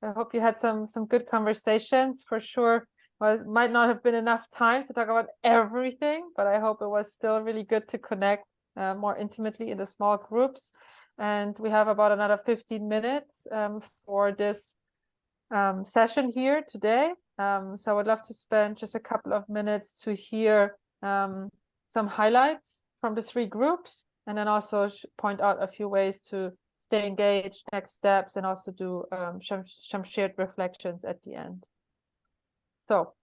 S1: I hope you had some good conversations for sure. Well, it might not have been enough time to talk about everything, but I hope it was still really good to connect more intimately in the small groups. And we have about another 15 minutes for this session here today. So I would love to spend just a couple of minutes to hear some highlights from the three groups, and then also point out a few ways to stay engaged, next steps, and also do some shared reflections at the end. So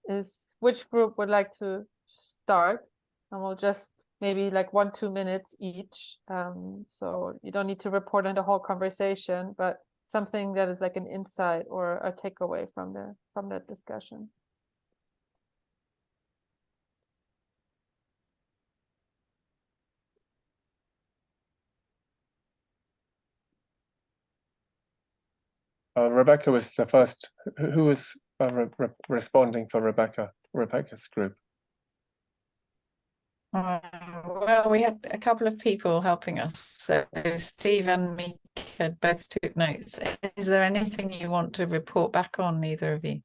S1: which group would like to start? And we'll just maybe 1-2 minutes each. So you don't need to report on the whole conversation, but something that is an insight or a takeaway from that discussion.
S2: Rebecca was the first. Who was responding for Rebecca's group?
S3: Well, we had a couple of people helping us. So Steve and Meek had both took notes. Is there anything you want to report back on, either of you?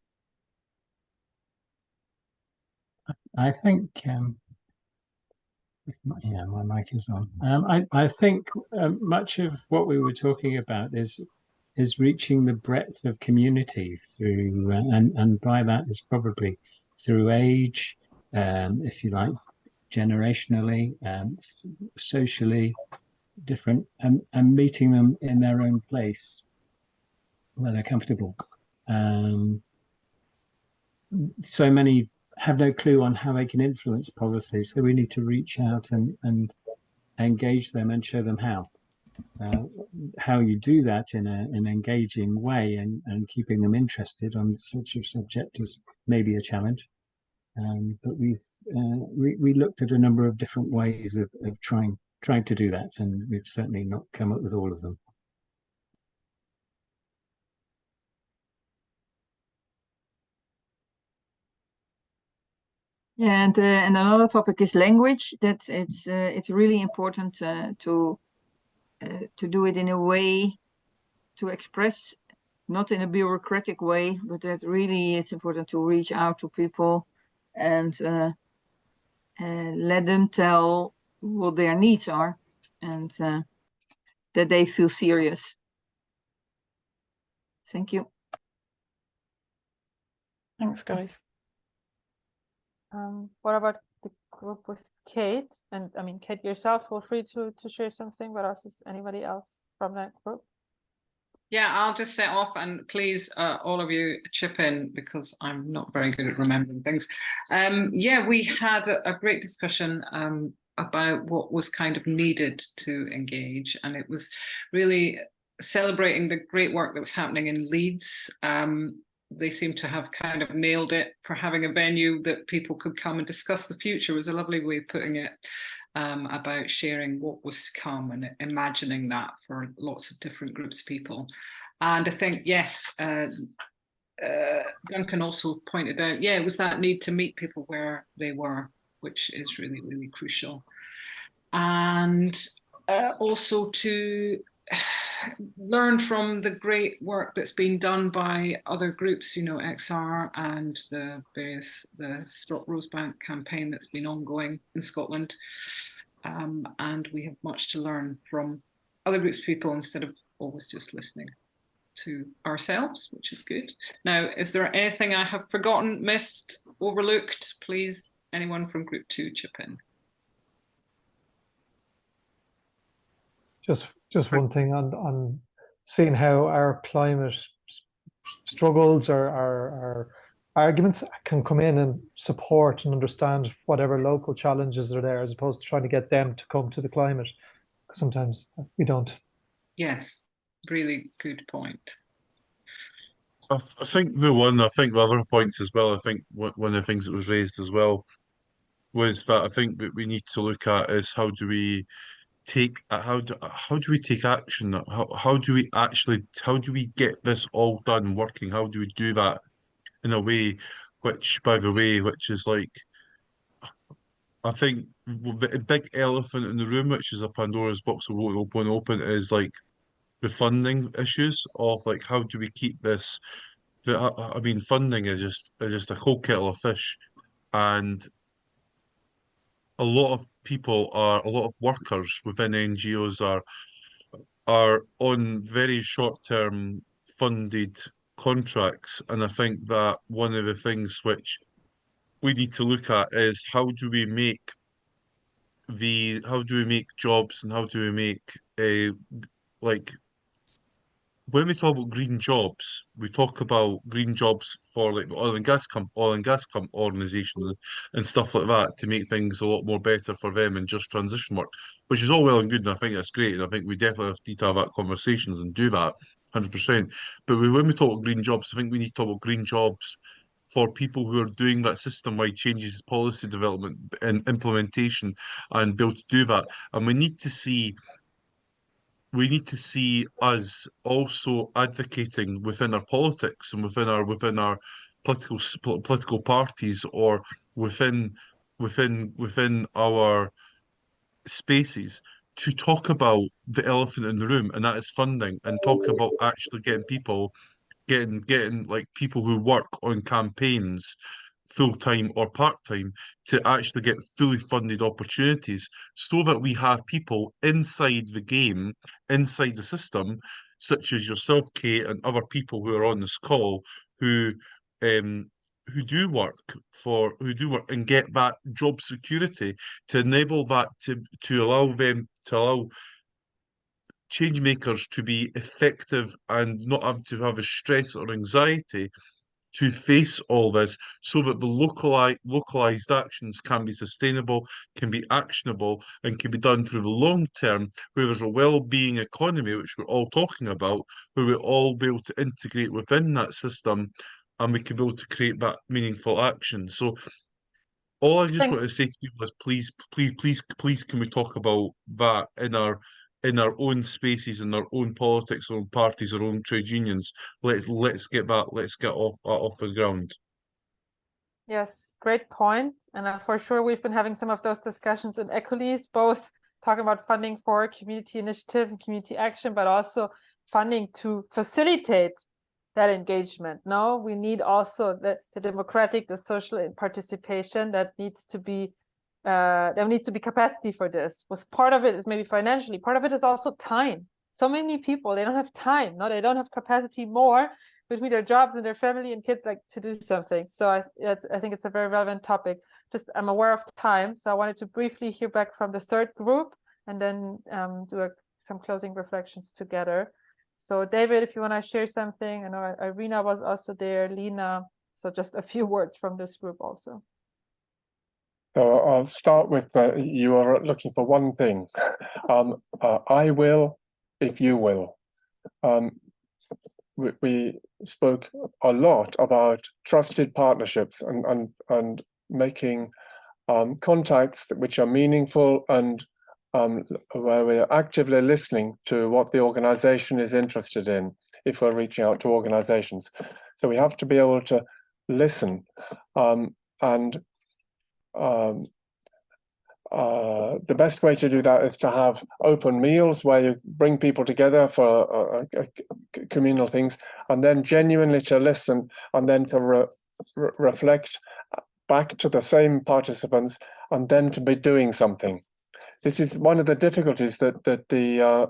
S7: I think, yeah, my mic is on. I think much of what we were talking about is reaching the breadth of community through, and by that is probably through age, if you like, generationally, socially different, and meeting them in their own place where they're comfortable. So many have no clue on how they can influence policy, so we need to reach out and engage them and show them how. How you do that in an engaging way and keeping them interested on such a subject as may be a challenge. But we looked at a number of different ways of trying to do that, and we've certainly not come up with all of them.
S8: Yeah, and another topic is language. That it's really important to do it in a way to express, not in a bureaucratic way, but that really it's important to reach out to people and let them tell what their needs are, and that they feel serious. Thank you.
S3: Thanks, guys.
S1: What about the group with Kate? And I mean, Kate, yourself, feel free to share something, but also anybody else from that group?
S5: Yeah, I'll just set off, and please, all of you chip in, because I'm not very good at remembering things. Yeah, we had a great discussion about what was kind of needed to engage, and it was really celebrating the great work that was happening in Leeds. They seem to have kind of nailed it for having a venue that people could come and discuss the future. It was a lovely way of putting it, about sharing what was to come and imagining that for lots of different groups of people. And I think, yes, Duncan also pointed out, yeah, it was that need to meet people where they were, which is really, really crucial. And also to learn from the great work that's been done by other groups, you know, XR and the Stop Rosebank campaign that's been ongoing in Scotland. And we have much to learn from other groups of people instead of always just listening to ourselves, which is good. Now, is there anything I have forgotten, missed, overlooked? Please, anyone from Group 2 chip in.
S9: Just one thing on seeing how our climate struggles or our arguments can come in and support and understand whatever local challenges are there, as opposed to trying to get them to come to the climate. Sometimes we don't.
S5: Yes, really good point.
S6: I think the other points as well, I think one of the things that was raised as well was that I think that we need to look at is how do we take action? How do we get this all done working? How do we do that in a way which, by the way, which is like, I think the big elephant in the room, which is a Pandora's box of what will open, is like the funding issues of like how do we keep this. I mean, funding is just a whole kettle of fish, and a lot of workers within NGOs are on very short-term funded contracts, and I think that one of the things which we need to look at is how do we make jobs, and how do we make like when we talk about green jobs, we talk about green jobs for like oil and gas organizations and stuff like that, to make things a lot more better for them and just transition work, which is all well and good, and I think that's great, and I think we definitely need to have that conversations and do that 100%. But when we talk about green jobs, I think we need to talk about green jobs for people who are doing that system-wide changes, policy development and implementation, and be able to do that. And we need to see us also advocating within our politics and within our political parties, or within our spaces, to talk about the elephant in the room, and that is funding, and talk about actually getting like people who work on campaigns full-time or part-time to actually get fully funded opportunities, so that we have people inside the game, inside the system, such as yourself, Kate, and other people who are on this call, who do work and get that job security, to enable that, to allow change makers to be effective and not have to have a stress or anxiety to face all this, so that the localized actions can be sustainable, can be actionable, and can be done through the long term, where there's a well-being economy, which we're all talking about, where we'll all be able to integrate within that system and we can be able to create that meaningful action. So all I just want to say to people is please can we talk about that in our own spaces, in our own politics, our own parties, our own trade unions. Let's get off the ground.
S1: Yes, great point. And for sure, we've been having some of those discussions in Ecolis, both talking about funding for community initiatives and community action, but also funding to facilitate that engagement. No, we need also the democratic, the social participation that needs to be, there needs to be capacity for this. With part of it is maybe financially, part of it is also time. So many people, they don't have time, no, they don't have capacity more between their jobs and their family and kids, like, to do something. So I think it's a very relevant topic. Just I'm aware of time, so I wanted to briefly hear back from the third group and then do some closing reflections together. So David, if you want to share something, I know Irina was also there, Lena. So just a few words from this group also.
S2: So I'll start with you are looking for one thing. I will, if you will. We spoke a lot about trusted partnerships and making contacts which are meaningful and where we are actively listening to what the organization is interested in if we're reaching out to organizations. So we have to be able to listen the best way to do that is to have open meals where you bring people together for communal things, and then genuinely to listen, and then to reflect back to the same participants, and then to be doing something. This is one of the difficulties that the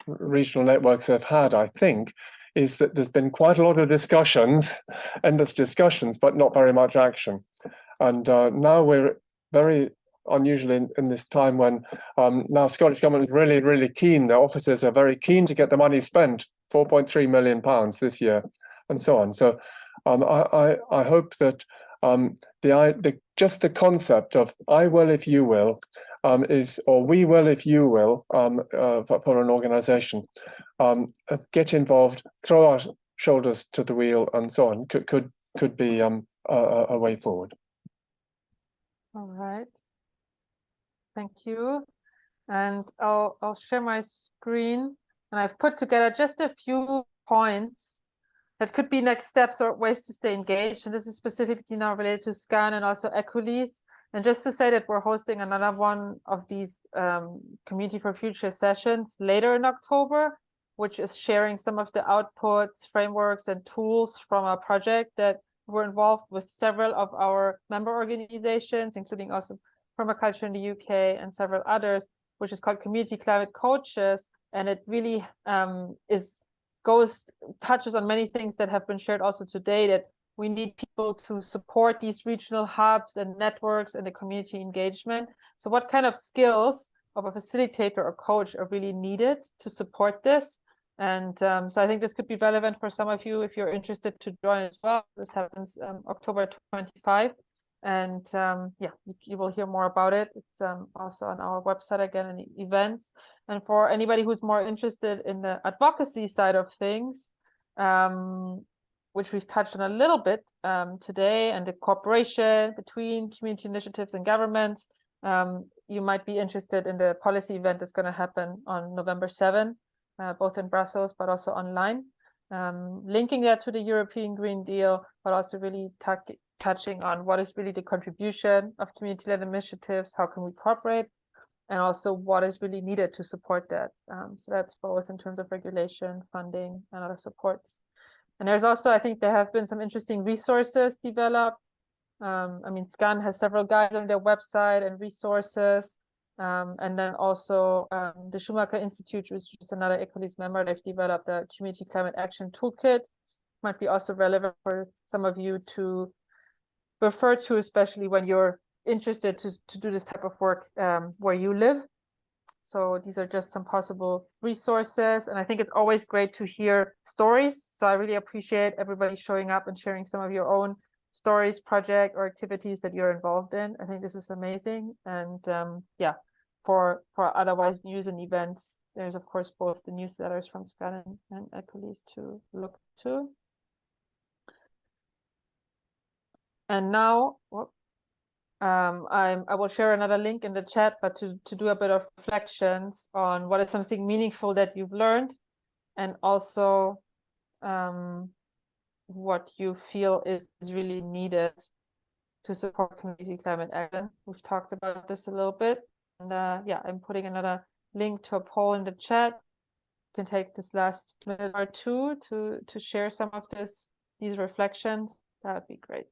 S2: regional networks have had, I think, is that there's been quite a lot of discussions, endless discussions, but not very much action. And now we're very unusual in this time when now Scottish Government is really, really keen. The officers are very keen to get the money spent, £4.3 million this year, and so on. So I hope that just the concept of "I will if you will" or "we will if you will" for an organisation, get involved, throw our shoulders to the wheel, and so on. Could be a way forward.
S1: All right. Thank you. And I'll share my screen, and I've put together just a few points that could be next steps or ways to stay engaged. And this is specifically now related to SCAN and also Ecolis. And just to say that we're hosting another one of these Community for Future sessions later in October, which is sharing some of the outputs, frameworks, and tools from our project that we're involved with several of our member organizations, including also Permaculture in the UK and several others, which is called Community Climate Coaches. And it really touches on many things that have been shared also today, that we need people to support these regional hubs and networks and the community engagement. So what kind of skills of a facilitator or coach are really needed to support this? And so I think this could be relevant for some of you if you're interested to join as well. This happens October 25. And yeah, you will hear more about it. It's also on our website again in events. And for anybody who's more interested in the advocacy side of things, which we've touched on a little bit today, and the cooperation between community initiatives and governments, you might be interested in the policy event that's going to happen on November 7, both in Brussels, but also online. Linking that to the European Green Deal, but also really touching on what is really the contribution of community-led initiatives, how can we cooperate, and also what is really needed to support that. So that's both in terms of regulation, funding, and other supports. And there's also, I think there have been some interesting resources developed. I mean, SCAN has several guides on their website and resources. And then also the Schumacher Institute, which is another Ecolis member, they've developed a Community Climate Action Toolkit. Might be also relevant for some of you to refer to, especially when you're interested to do this type of work where you live. So these are just some possible resources. And I think it's always great to hear stories. So I really appreciate everybody showing up and sharing some of your own stories, project, or activities that you're involved in. I think this is amazing. And yeah, for otherwise news and events, there's of course both the newsletters from SCAN and Ecolis to look to. And now, I will share another link in the chat, but to do a bit of reflections on what is something meaningful that you've learned, and also what you feel is really needed to support community climate action. We've talked about this a little bit, and yeah, I'm putting another link to a poll in the chat. You can take this last minute or two to share some of these reflections. That would be great.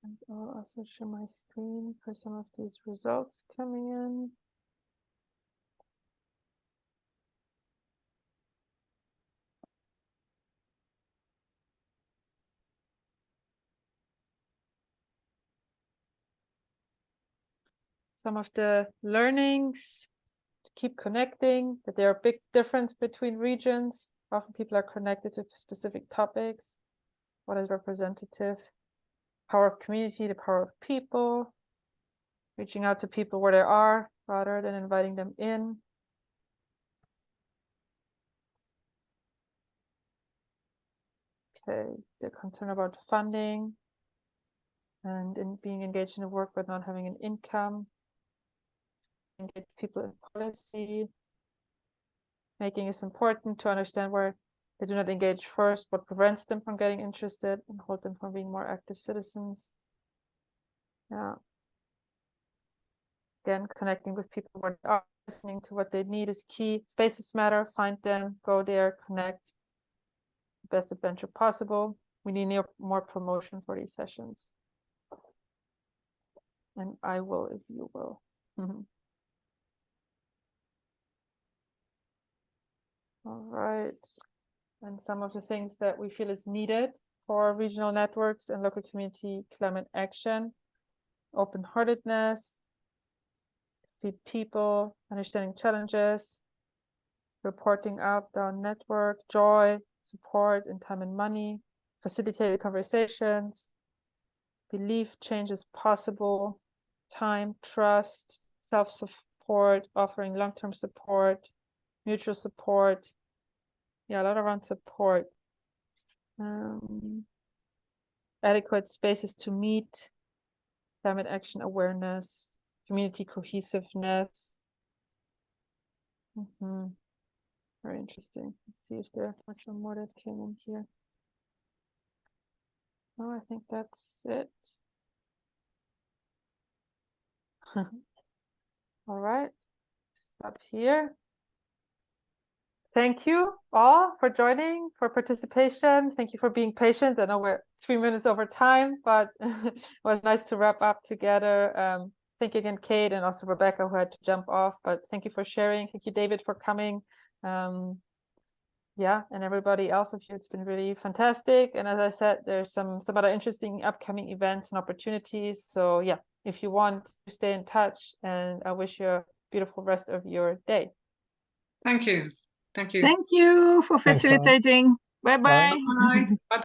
S1: And I'll also share my screen for some of these results coming in. Some of the learnings to keep connecting, that there are big difference between regions. Often people are connected to specific topics. What is representative? Power of community, the power of people, reaching out to people where they are rather than inviting them in. Okay, the concern about funding and in being engaged in the work but not having an income. Engage people in policy. Making it important to understand where they do not engage first, what prevents them from getting interested and hold them from being more active citizens. Yeah. Again, connecting with people where they are, listening to what they need is key. Spaces matter, find them, go there, connect. Best adventure possible. We need more promotion for these sessions. And I will if you will. All right. And some of the things that we feel is needed for regional networks and local community climate action: open-heartedness, feed people, understanding challenges, reporting out down network, joy, support in time and money, facilitated conversations, belief change is possible, time, trust, self-support, offering long-term support, mutual support. Yeah, a lot around support. Adequate spaces to meet, climate action awareness, community cohesiveness. Very interesting. Let's see if there's much more that came in here. No, I think that's it. All right, stop here. Thank you all for joining, for participation. Thank you for being patient. I know we're 3 minutes over time, but it was nice to wrap up together. Thank you again, Kate, and also Rebecca, who had to jump off, but thank you for sharing. Thank you, David, for coming. yeah, and everybody else of you, it's been really fantastic. And as I said, there's some other interesting upcoming events and opportunities. So yeah, if you want to stay in touch, and I wish you a beautiful rest of your day.
S5: Thank you. Thank you.
S8: Thank you for
S9: Thanks, Lauren.
S8: facilitating. Bye-bye.
S9: Bye.
S5: Bye. Bye.